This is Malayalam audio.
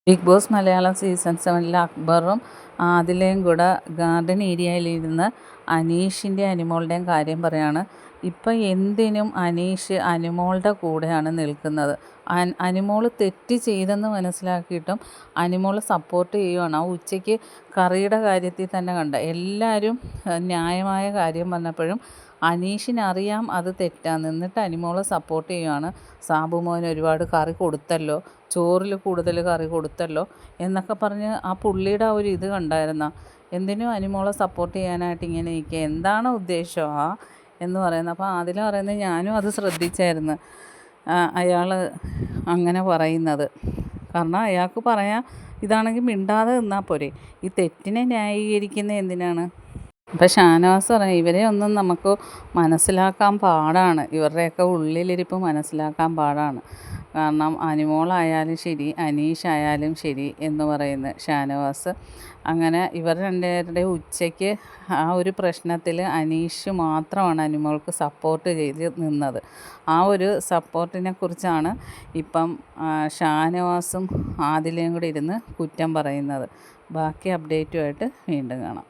ബിഗ് ബോസ് മലയാളം സീസൺ 7 അക്ബറും ആദിലയും കൂടെ ഗാർഡൻ ഏരിയയിലിരുന്ന് അനീഷിൻ്റെ അനുമോളുടെയും കാര്യം പറയാണ്. ഇപ്പം എന്തിനും അനീഷ് അനുമോളുടെ കൂടെയാണ് നിൽക്കുന്നത്. അനുമോൾ തെറ്റ് ചെയ്തെന്ന് മനസ്സിലാക്കിയിട്ടും അനുമോൾ സപ്പോർട്ട് ചെയ്യുകയാണ്. ആ ഉച്ചയ്ക്ക് കറിയുടെ കാര്യത്തിൽ തന്നെ കണ്ട എല്ലാവരും ന്യായമായ കാര്യം പറഞ്ഞപ്പോഴും അനീഷിനറിയാം അത് തെറ്റാന്ന്. എന്നിട്ട് അനുമോളെ സപ്പോർട്ട് ചെയ്യുകയാണ്. സാബു മോൻ ഒരുപാട് കറി കൊടുത്തല്ലോ, ചോറിൽ കൂടുതൽ കറി കൊടുത്തല്ലോ എന്നൊക്കെ പറഞ്ഞ് ആ പുള്ളിയുടെ ആ ഒരു ഇത് കണ്ടായിരുന്ന. എന്തിനും അനുമോളെ സപ്പോർട്ട് ചെയ്യാനായിട്ട് ഇങ്ങനെ നിൽക്കുക, എന്താണ് ഉദ്ദേശം എന്ന് പറയുന്നത്. അപ്പോൾ അതിൽ പറയുന്നത് ഞാനും അത് ശ്രദ്ധിച്ചായിരുന്നു, അയാൾ അങ്ങനെ പറയുന്നത്. കാരണം അയാൾക്ക് പറയാം, ഇതാണെങ്കിൽ മിണ്ടാതെ നിന്നാൽ പോരെ, ഈ തെറ്റിനെ ന്യായീകരിക്കുന്നത് എന്തിനാണ്. അപ്പം ഷാനവാസ് പറയും, ഇവരെ ഒന്നും നമുക്ക് മനസ്സിലാക്കാൻ പാടാണ്, ഇവരുടെയൊക്കെ ഉള്ളിലിരിപ്പ് മനസ്സിലാക്കാൻ പാടാണ്. കാരണം അനുമോളായാലും ശരി അനീഷായാലും ശരി എന്ന് പറയുന്നത് ഷാനവാസ്. അങ്ങനെ ഇവർ രണ്ടുപേരുടെ ഉച്ചയ്ക്ക് ആ ഒരു പ്രശ്നത്തിൽ അനീഷ് മാത്രമാണ് അനുമോൾക്ക് സപ്പോർട്ട് ചെയ്ത് നിന്നത്. ആ ഒരു സപ്പോർട്ടിനെ കുറിച്ചാണ് ഇപ്പം ഷാനവാസും ആദിലയും കൂടി ഇരുന്ന് കുറ്റം പറയുന്നത്. ബാക്കി അപ്ഡേറ്റുമായിട്ട് വീണ്ടും കാണാം.